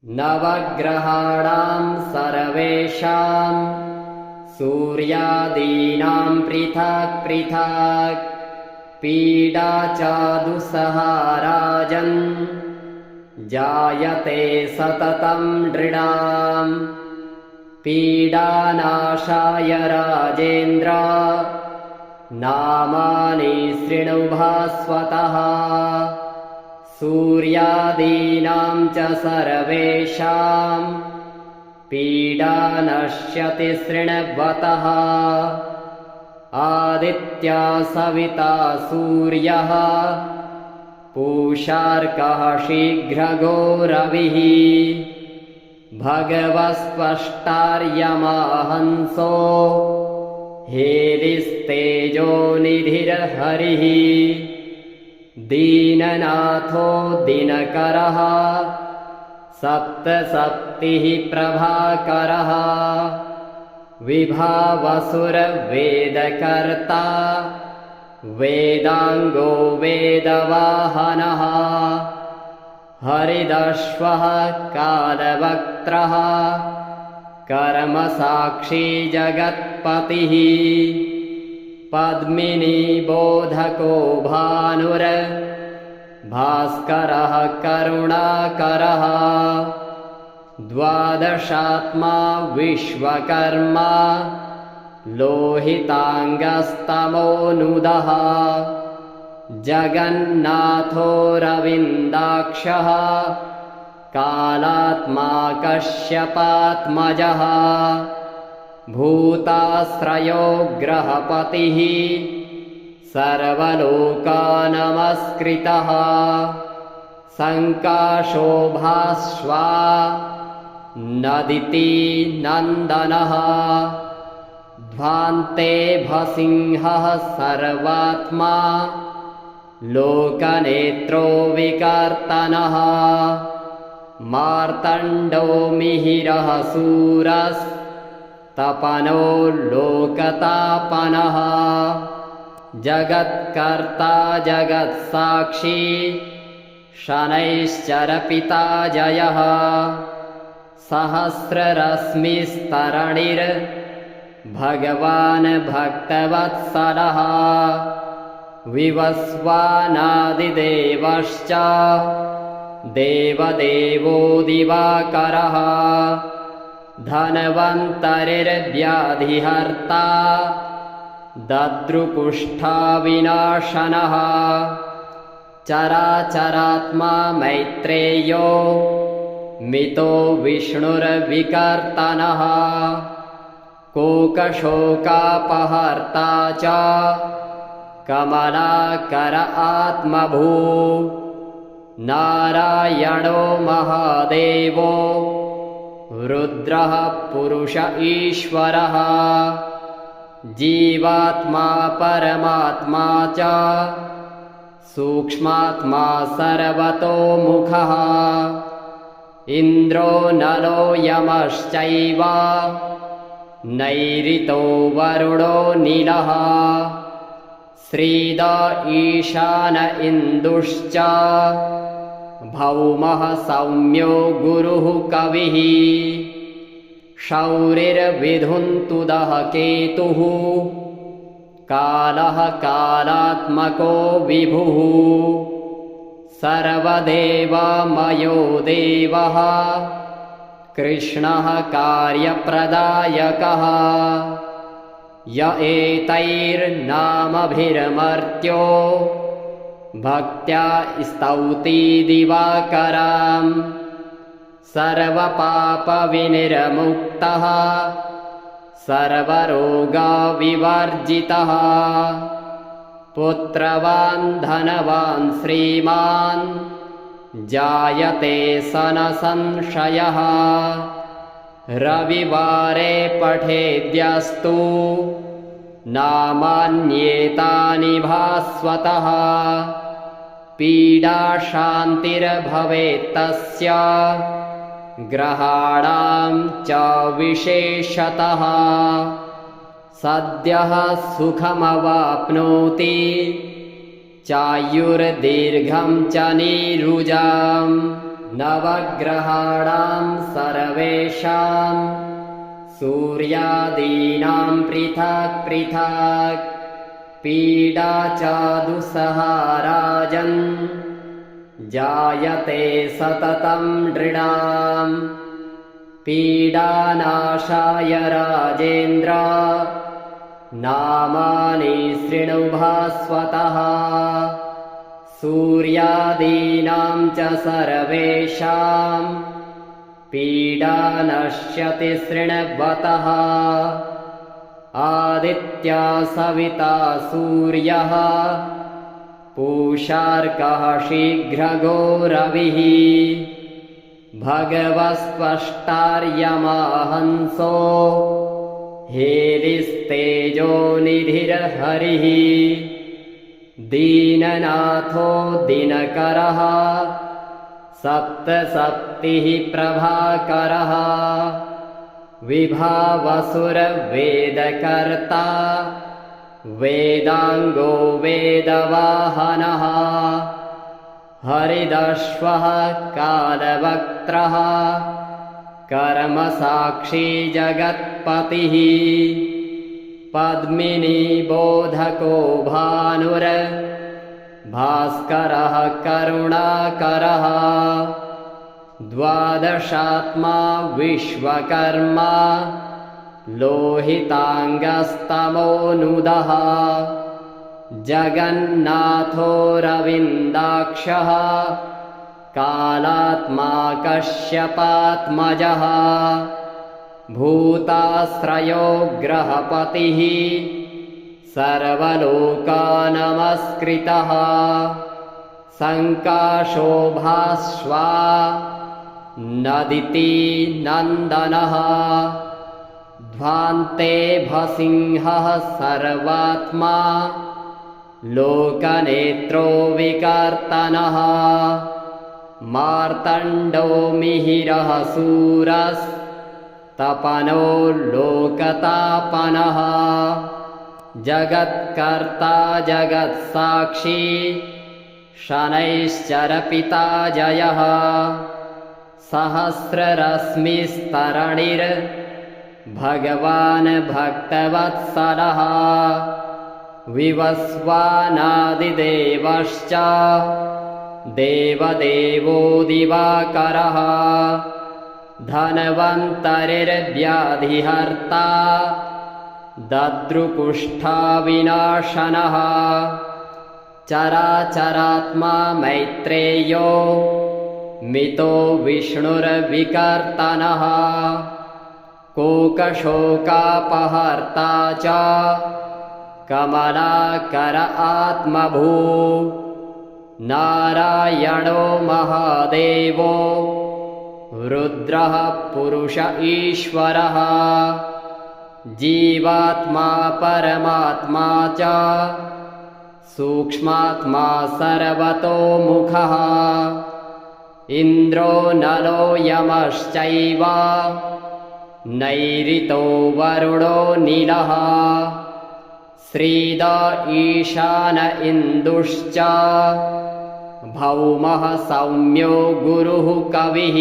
नवग्रहाणां सर्वेषां सूर्यादीनां पृथक् पृथक् पीडा च दुस्सहा राजन् जायते सततं नृणां पीडानाशाय राजेन्द्र नामानि शृणु भास्वतः सूर्यादीनां च सर्वेषां पीडा नश्यति शृण्वतः आदित्या सविता सूर्यः पूषार्कः शीघ्रगो रविः भगवस्पष्टार्यमाहंसो हेलिस्तेजो निधिर्हरिः दीननाथो दिनकरः सप्तसप्तिः प्रभाकरः विभावसुरवेदकर्ता वेदांगो वेदवाहनः हरिदश्वः कालवक्त्रः कर्मसाक्षी जगत्पतिः पद्मिनी बोधको भानुर भास्करः करुणाकरः द्वादशात्मा विश्वकर्मा लोहितांगस्तमोनुदः जगन्नाथो रविन्दाक्षः कालात्मा कश्यपात्मजः भूताश्रयो ग्रहपतिः सर्वलोकानमस्कृतः संकाशो भास्वा नदिति नन्दनः ध्वान्ते भसिंहः सर्वात्मा लोकनेत्रो विकर्तनः मार्तण्डो मिहिरः शूरस्तपनो लोकतापनः जगत्कर्ता जगत्साक्षी शनैश्चरपिता जयः सहस्ररश्मिस्तरणिर्भगवान् भक्तवत्सलः विवस्वानादिदेवश्च देवदेवो दिवाकरः धन्वन्तरिर्व्याधिहर्ता दद्रुकुष्ठाविनाशनः चराचरात्मा मैत्रेयो मितो विष्णुर्विकर्तनः कोकशोकापहर्ता च कमलाकर आत्मभू नारायणो महादेवो रुद्रः पुरुष ईश्वरः जीवात्मा परमात्मा च सूक्ष्मात्मा सर्वतोमुखः इन्द्रो नलो यमश्चैव नैऋतो वरुणो नीलः श्रीद ईशान इन्दुश्च भौमः सौम्यो गुरुः कविः शौरिर्विधुन्तुदः केतुः कालः कालात्मको विभुः सर्वदेवमयो देवः कृष्णः कार्यप्रदायकः य एतैर्नामभिर्मर्त्यो भक्त्या स्तौति दिवाकरां सर्वपापविनिर्मुक्तः सर्वरोगविवर्जितः पुत्रवान् धनवान् श्रीमान् जायते सन संशयः रविवारे पठेद्यस्तु नामान्येतानि भास्वतः पीडा शान्तिर्भवेत्तस्य ग्रहाणां च विशेषतः सद्यः सुखमवाप्नोति चायुर्दीर्घं च नीरुजाम् नवग्रहाणां सर्वेषां सूर्यादीनां पृथक् पृथक् पीडा चादुसहा राजन् जायते सततं नृणाम् पीडानाशाय राजेन्द्र नामानि शृणु भास्वतः सूर्यादीनां च सर्वेषां पीडा नश्यति शृण्वतः आदित्या सविता सूर्यः पूषार्कः शीघ्रगो रविः भगवस्त्वष्टार्यमाहंसो हेलिस्तेजो निधिर्हरिः दीननाथो दिनकरः सप्तसप्तिः प्रभाकरः विभावसुरवेदकर्ता वेदांगो वेदवाहनः हरिदश्वः कालवक्त्रः कर्मसाक्षी जगत्पतिः पद्मिनी बोधको भानुर भास्करः करुणाकरः द्वादशात्मा विश्वकर्मा लोहितांगस्तमोनुदः जगन्नाथो रविन्दाक्षः कालात्मा कश्यपात्मजः भूताश्रयो ग्रहपतिः सर्वलोकानमस्कृतः संकाशो भास्वा नदिति नन्दनः ध्वान्ते भसिंहः सर्वात्मा लोकनेत्रो विकर्तनः मार्तण्डो मिहिरः शूरस्तपनो लोकतापनः जगत्कर्ता जगत्साक्षी शनैश्चरपिता जयः सहस्ररश्मिस्तरणिर्भगवान् भक्तवत्सलः विवस्वानादिदेवश्च देवदेवो दिवाकरः धन्वन्तरिर्व्याधिहर्ता दद्रुकुष्ठाविनाशनः चराचरात्मा मैत्रेयो मितो विष्णुर्विकर्तनः कोकशोकापहर्ता च कमलाकर आत्मभू नारायणो महादेवो रुद्रः पुरुष ईश्वरः जीवात्मा परमात्मा च सूक्ष्मात्मा सर्वतोमुखः इन्द्रो नलो यमश्चैव नैऋतो वरुणो नीलः श्रीद ईशान इन्दुश्च भौमः सौम्यो गुरुः कविः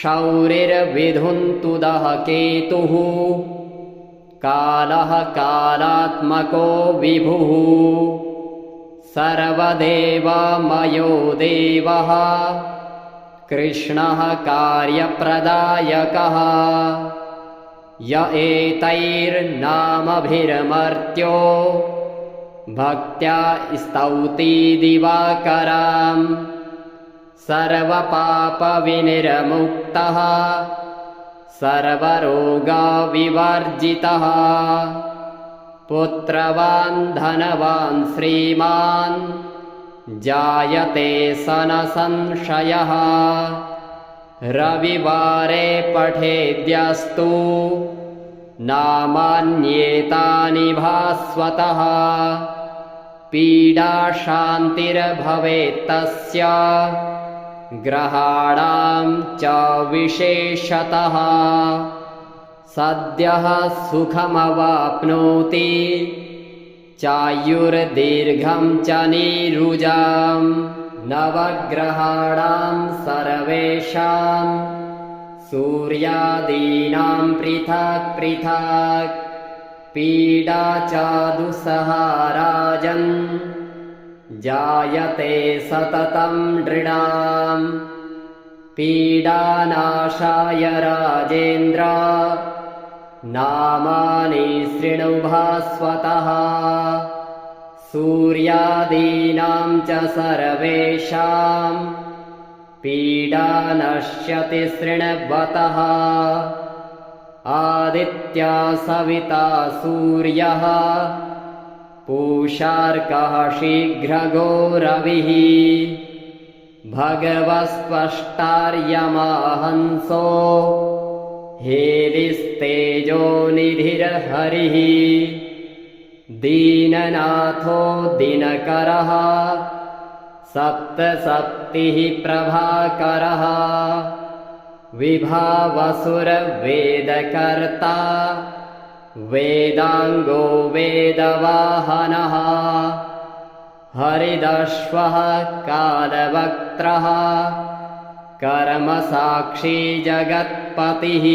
शौरिर्विधुन्तुदः केतुः कालः कालात्मको विभुः सर्वदेवमयो देवः कृष्णः कार्यप्रदायकः य एतैर्नामभिरमर्त्यो भक्त्या स्तौति दिवाकरां सर्वपापविनिर्मुक्तः सर्वरोगविवर्जितः पुत्रवान् धनवान् श्रीमान् जायते सनसंशयः रविवारे पठेद्यस्तु नामान्येतानि भास्वतः पीडा शान्तिर्भवेत्तस्य ग्रहाणां च विशेषतः सद्यः सुखमवाप्नोति चायुर्दीर्घं च नीरुजां नवग्रहाणां सर्वेषां सूर्यादीनां पृथक् पृथक् पीडा चादुसहा राजन् जायते सततं नृणाम् पीडानाशाय राजेन्द्र नामानि शृणु भास्वतः सूर्यादीनां च सर्वेषां पीडा नश्यति शृण्वतः आदित्या सविता सूर्यः पूषार्कः शीघ्रगो रविः भगवस्त्वष्टार्यमाहंसो हेलिस्तेजो निधिर्हरिः दीननाथो दिनकरः सप्तसप्तिः प्रभाकरः विभावसुरवेदकर्ता वेदांगो वेदवाहनः हरिदश्वः कालवक्त्रः कर्मसाक्षी जगत्पतिः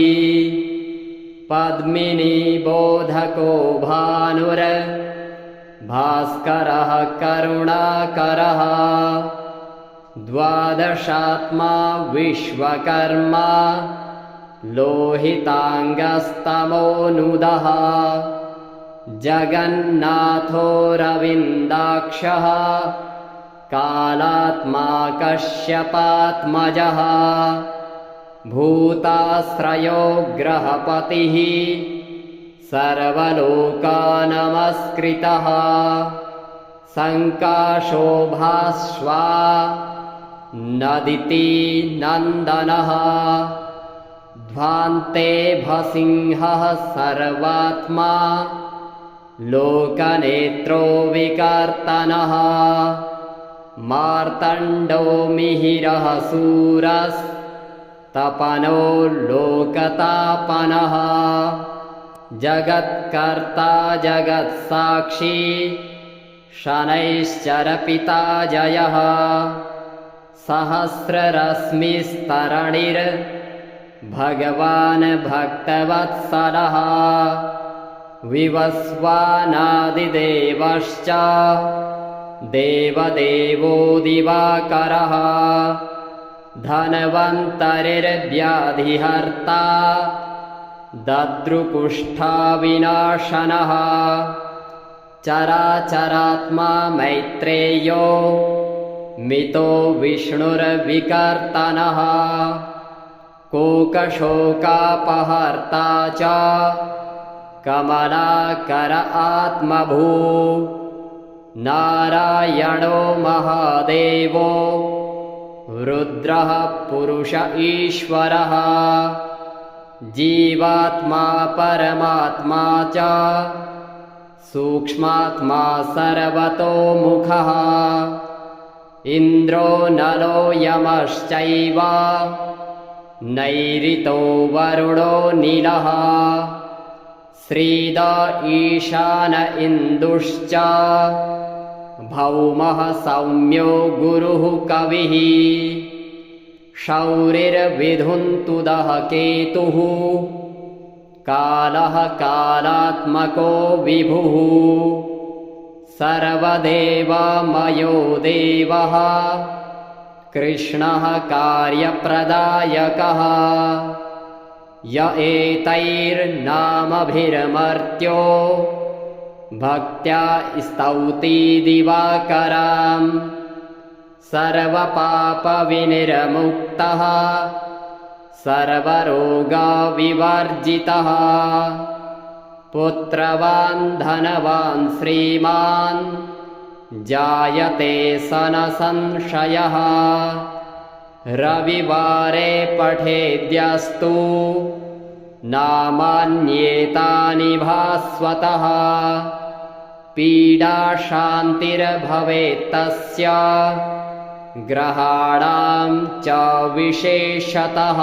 पद्मिनी बोधको भानुर भास्करः करुणाकरः द्वादशात्मा विश्वकर्मा लोहितांगस्तमोनुदः जगन्नाथो रविन्दाक्षः कालात्मा कश्यपात्मजः भूताश्रयो ग्रहपतिः सर्वलोकानमस्कृतः संकाशो भास्वा नदिति नन्दनः ध्वान्ते भसिंहः सर्वात्मा लोकनेत्रो विकर्तनः मार्तण्डो मिहिरः शूरस्तपनो लोकतापनः जगत्कर्ता जगत्साक्षी शनैश्चरपिता जयः सहस्ररश्मिस्तरणिर्भगवान् भक्तवत्सलः विवस्वानादिदेवश्च देवदेवो दिवाकरः धन्वन्तरिर्व्याधिहर्ता दद्रुकुष्ठाविनाशनः चराचरात्मा मैत्रेयो मितो विष्णुर्विकर्तनः कोकशोकापहर्ता च कमलाकर आत्मभू नारायणो महादेवो रुद्रः पुरुष ईश्वरः जीवात्मा परमात्मा च सूक्ष्मात्मा सर्वतोमुखः इन्द्रो नलो यमश्चैव नैऋतो वरुणो नीलः श्रीद ईशान इन्दुश्च भौमः सौम्यो गुरुः कविः शौरिर्विधुन्तुदः केतुः कालः कालात्मको विभुः सर्वदेवमयो देवः कृष्णः कार्यप्रदायकः य एतैर्नामभिर्मर्त्यो भक्त्या स्तौति दिवाकरां सर्वपापविनिर्मुक्तः सर्वरोगविवर्जितः पुत्रवान् धनवान् श्रीमान् जायते सन संशयः रविवारे पठेद्यस्तु नामान्येतानि भास्वतः पीडा शान्तिर्भवेत्तस्य ग्रहाणां च विशेषतः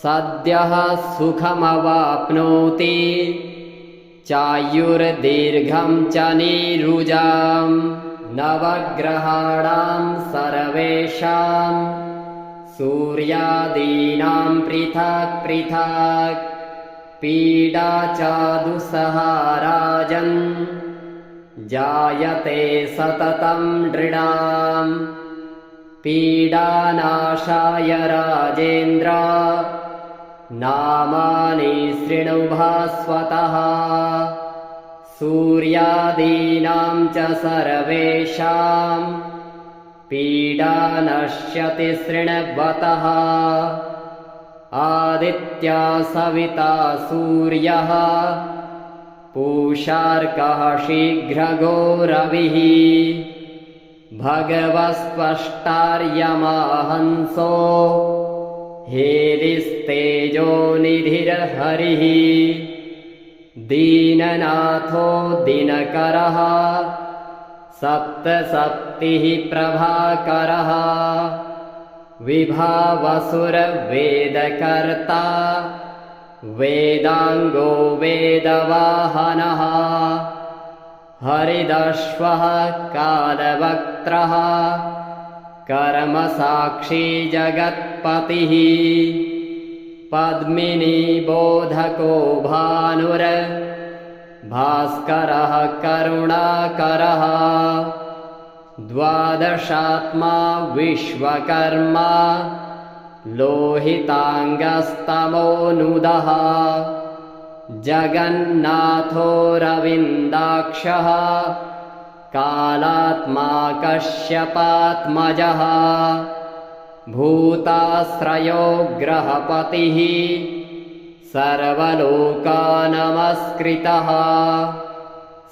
सद्यः सुखमवाप्नोति चायुर्दीर्घं च नीरुजां नवग्रहाणां सर्वेषां सूर्यादीनां पृथक् पृथक् पीडा चादुसहा राजन् जायते सततं नृणां पीडानाशाय राजेन्द्र नामानि शृणु भास्वतः सूर्यादीनां च सर्वेषां पीडा नश्यति शृण्वतः आदित्या सविता सूर्यः पूषार्कः शीघ्रगो रविः भगवस्त्वष्टार्यमाहंसो हेलिस्तेजो निधिर्हरिः दीननाथो दिनकरः सप्तसप्तिः प्रभाकरः विभावसुरवेदकर्ता वेदांगो वेदवाहनः हरिदश्वः कालवक्त्रः कर्मसाक्षी जगत्पतिः पद्मिनी बोधको भानुर भास्करः करुणाकरः द्वादशात्मा विश्वकर्मा लोहितांगस्तमोनुदः जगन्नाथो रविन्दाक्षः कालात्मा कश्यपात्मजः भूताश्रयो ग्रहपतिः सर्वलोकानमस्कृतः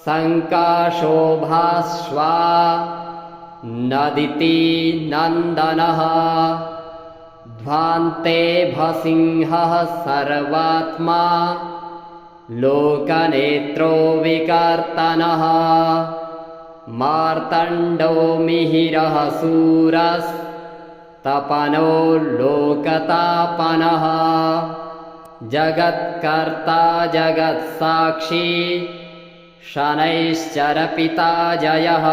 संकाशो भास्वा नदिति नन्दनः ध्वान्ते भसिंहः सर्वात्मा लोकनेत्रो विकर्तनः मार्तण्डो मिहिरः शूरस्तपनो लोकतापनः जगत्कर्ता जगत्साक्षी शनैश्चरपिता जयः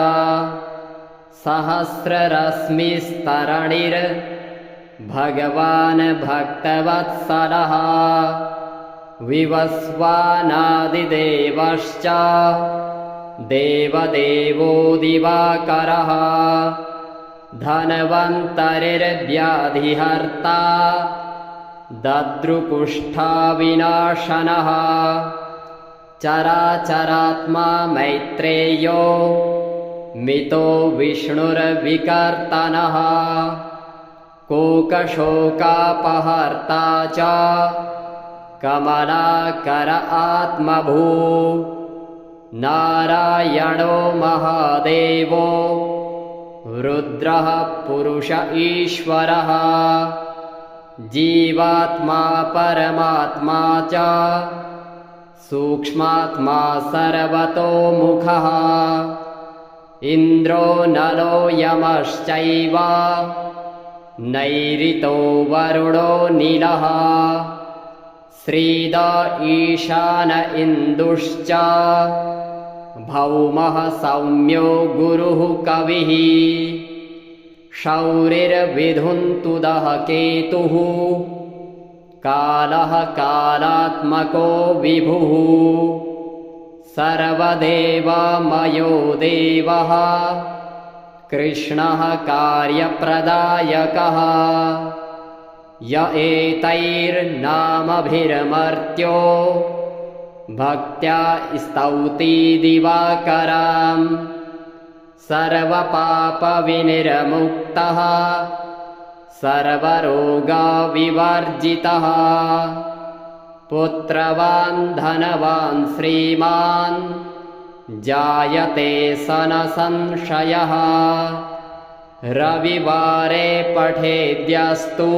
सहस्ररश्मिस्तरणिर्भगवान् भक्तवत्सलः विवस्वानादिदेवश्च देवदेवो दिवाकरः धन्वन्तरिर्व्याधिहर्ता दद्रुकुष्ठाविनाशनः चराचरात्मा मैत्रेयो मितो विष्णुर्विकर्तनः कोकशोकापहर्ता च कमलाकर आत्मभू नारायणो महादेवो रुद्रः पुरुष ईश्वरः जीवात्मा परमात्मा च सूक्ष्मात्मा सर्वतोमुखः इन्द्रो नलो यमश्चैव नैऋतो वरुणो नीलः श्रीद ईशान इन्दुश्च भौमः सौम्यो गुरुः कविः शौरिर्विधुन्तुदः केतुः कालः कालात्मको विभुः सर्वदेवमयो देवः कृष्णः कार्यप्रदायकः य एतैर्नामभिर्मर्त्यो भक्त्या स्तौति दिवाकरां सर्वपापविनिर्मुक्तः सर्वरोगविवर्जितः पुत्रवान् धनवान् श्रीमान् जायते सन संशयः रविवारे पठेद्यस्तु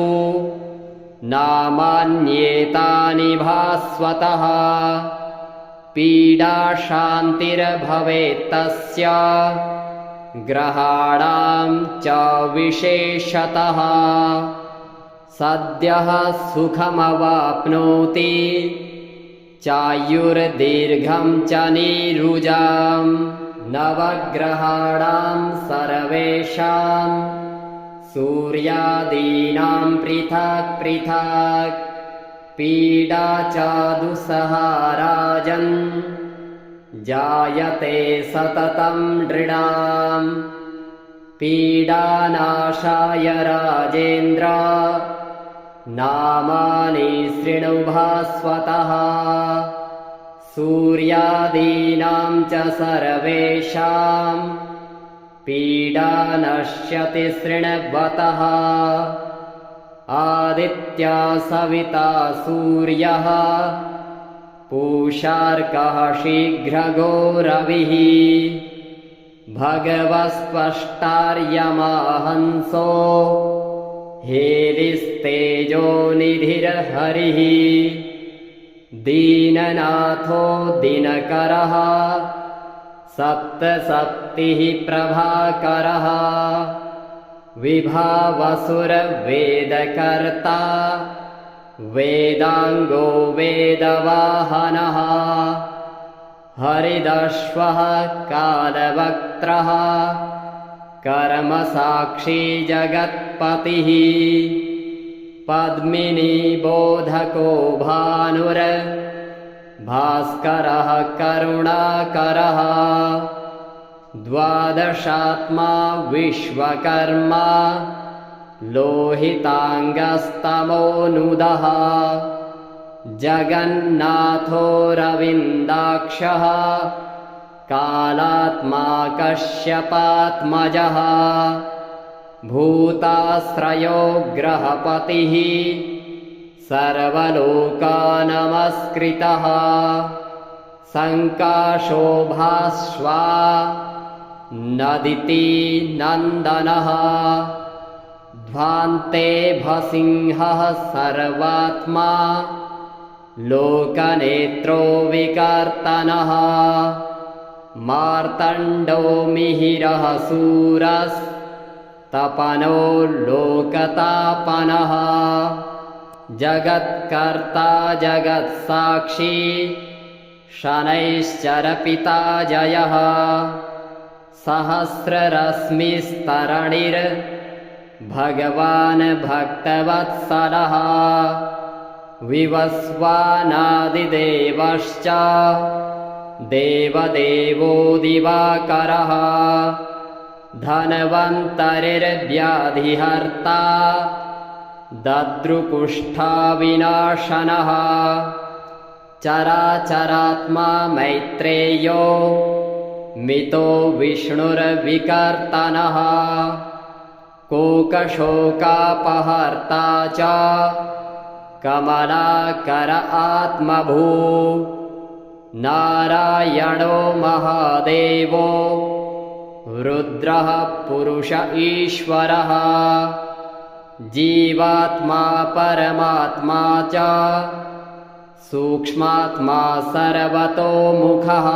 नामान्येतानि भास्वतः पीडा शान्तिर्भवेत्तस्य ग्रहाणां च विशेषतः सद्यः सुखमवाप्नोति चायुर्दीर्घं च नीरुजां नवग्रहाणां सर्वेषां सूर्यादीनां पृथक् पृथक् पीडा चादुसहा राजन् जायते सततं नृणां पीडानाशाय राजेन्द्र नामानि शृणु भास्वतः सूर्यादीनां च सर्वेषां पीडा नश्यति शृण्वतः आदित्या सविता सूर्यः पूषार्कः शीघ्रगो रविः भगवस्पष्टार्यमाहंसो हेलिस्तेजो निधिर्हरिः दीननाथो दिनकरः सप्तसप्तिः प्रभाकरः विभावसुरवेदकर्ता वेदांगो वेदवाहनः हरिदश्वः कालवक्त्रः कर्मसाक्षी जगत्पतिः पद्मिनी बोधको भानुर भास्करः करुणाकरः द्वादशात्मा विश्वकर्मा लोहितांगस्तमोनुदः जगन्नाथो रविन्दाक्षः कालात्मा कश्यपात्मजः भूताश्रयो ग्रहपतिः सर्वलोकानमस्कृतः संकाशो भास्वा नदिति नन्दनः ध्वान्ते भसिंहः सर्वात्मा लोकनेत्रो विकर्तनः मार्तण्डो मिहिरः शूरस्तपनो लोकतापनः जगत्कर्ता जगत्साक्षी शनैश्चरपिता जयः सहस्ररश्मिस्तरणिर्भगवान् भक्तवत्सलः विवस्वानादिदेवश्च देवदेवो दिवाकरः धन्वन्तरिर्व्याधिहर्ता दद्रुकुष्ठाविनाशनः चराचरात्मा मैत्रेयो मितो विष्णुर्विकर्तनः कोकशोकापहर्ता च कमलाकर आत्मभू नारायणो महादेवो रुद्रः पुरुष ईश्वरः जीवात्मा परमात्मा च सूक्ष्मात्मा सर्वतोमुखः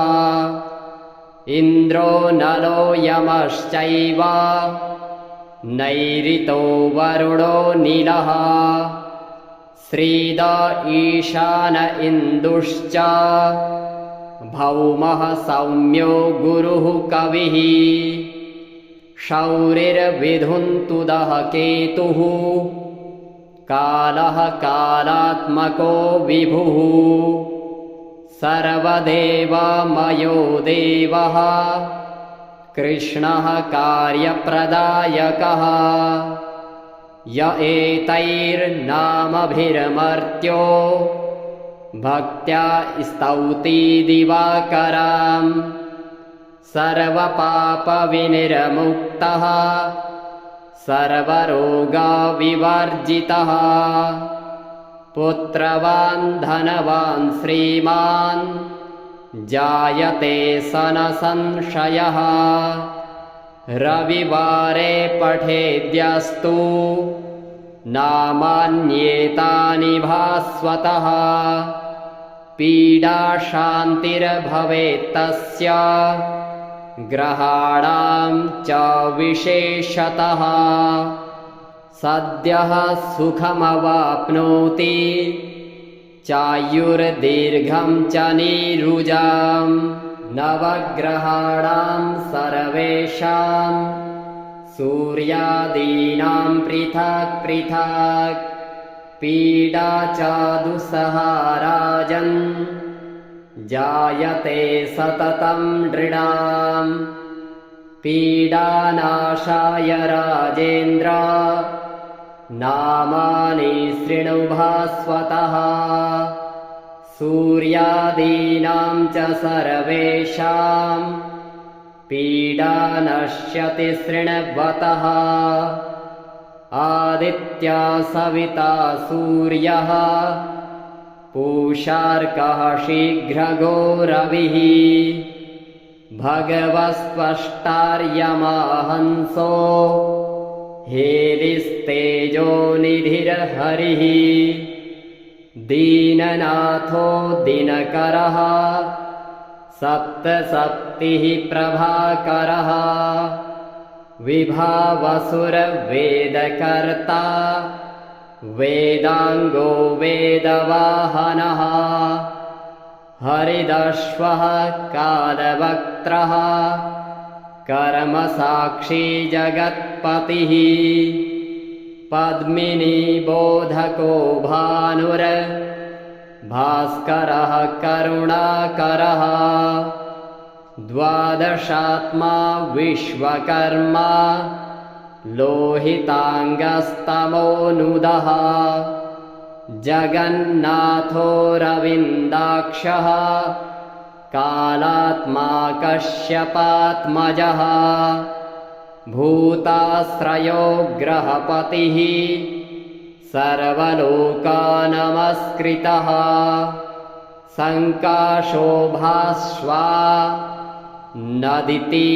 इन्द्रो नलो यमश्चैव नैऋतो वरुणो नीलः श्रीद ईशान इन्दुश्च भौमः सौम्यो गुरुः कविः शौरिर्विधुन्तुदः केतुः कालः कालात्मको विभुः सर्वदेवमयो देवः कृष्णः कार्यप्रदायकः य एतैर्नामभिर्मर्त्यो भक्त्या स्तौति दिवाकराम् सर्वपापविनिर्मुक्तः सर्वरोगविवर्जितः पुत्रवान् धनवान् श्रीमान् जायते सन संशयः रविवारे पठेद्यस्तु नामान्येतानि भास्वतः पीडा शान्तिर्भवेत्तस्य ग्रहाणां च विशेषतः सद्यः सुखमवाप्नोति चायुर्दीर्घं च नीरुजां नवग्रहाणां सर्वेषां सूर्यादीनां पृथक् पृथक् पीडा चादुसहा राजन् जायते सततं नृणाम् पीडानाशाय राजेन्द्र नामानि शृणु भास्वतः सूर्यादीनां च सर्वेषां पीडा नश्यति शृण्वतः आदित्या सविता सूर्यः पूषार्कः शीघ्रगो रविः भगवस्त्वष्टार्यमाहंसो हेलिस्तेजो निधिर्हरिः दीननाथो दिनकरः सप्तसप्तिः प्रभाकरः विभावसुरवेदकर्ता वेदांगो वेदवाहनः हरिदश्वः कालवक्त्रः कर्मसाक्षी जगत्पतिः पद्मिनी बोधको भानुर भास्करः करुणाकरः द्वादशात्मा विश्वकर्मा लोहितांगस्तमोनुदः जगन्नाथो रविन्दाक्षः कालात्मा कश्यपात्मजः भूताश्रयो ग्रहपतिः सर्वलोकानमस्कृतः संकाशो भास्वा नदिति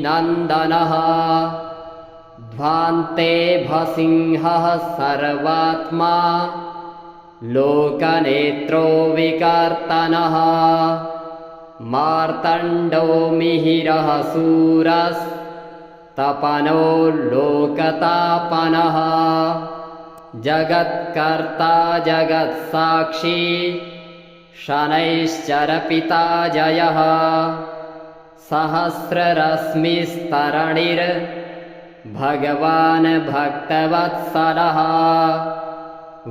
नन्दनः ध्वान्ते भसिंहः सर्वात्मा लोकनेत्रो विकर्तनः मार्तण्डो मिहिरः शूरस्तपनो लोकतापनः जगत्कर्ता जगत्साक्षी शनैश्चरपिता जयः सहस्ररश्मिस्तरणिर्भगवान् भक्तवत्सलः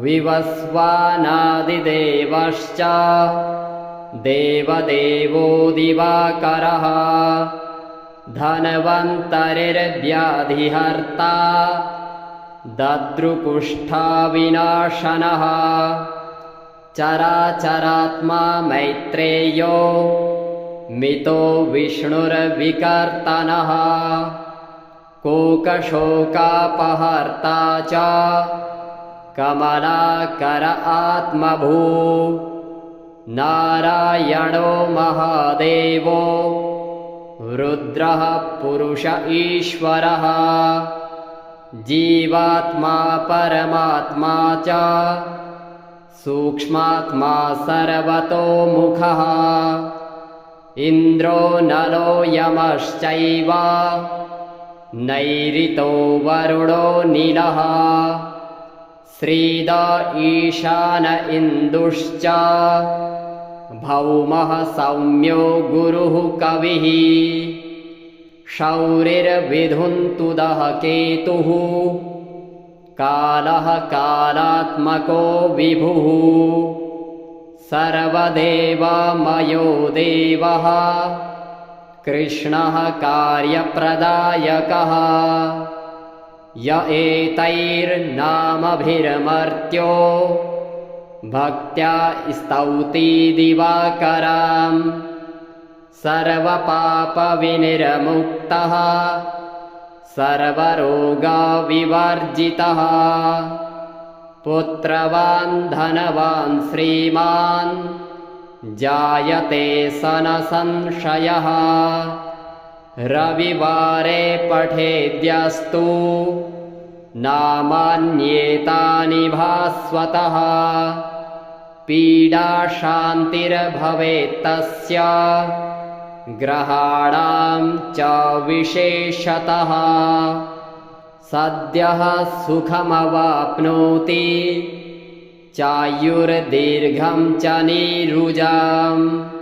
विवस्वानादिदेवश्च देवदेवो दिवाकरः धन्वन्तरिर्व्याधिहर्ता दद्रुकुष्ठाविनाशनः चराचरात्मा मैत्रेयो मितो विष्णुर्विकर्तनः कोकशोकापहर्ता च कमलाकर आत्मभू नारायणो महादेवो रुद्रः पुरुष ईश्वरः जीवात्मा परमात्मा च सूक्ष्मात्मा सर्वतोमुखः इन्द्रो नलो यमश्चैव नैऋतो वरुणो नीलः श्रीद ईशान इन्दुश्च भौमः सौम्यो गुरुः कविः शौरिर्विधुन्तुदः केतुः कालः कालात्मको विभुः सर्वदेवमयो देवः कृष्णः कार्यप्रदायकः य एतैर्नामभिर्मर्त्यो भक्त्या स्तौति दिवाकराम् सर्वपापविनिर्मुक्तः सर्वरोगविवर्जितः पुत्रवान् धनवान् श्रीमान् जायते सन संशयः रविवारे पठेद्यस्तु नामान्येतानि भास्वतः पीडा शान्तिर्भवेत्तस्य ग्रहाणां च विशेषतः सद्यः सुखमवाप्नोति चायुर्दीर्घं च नीरुजाम्।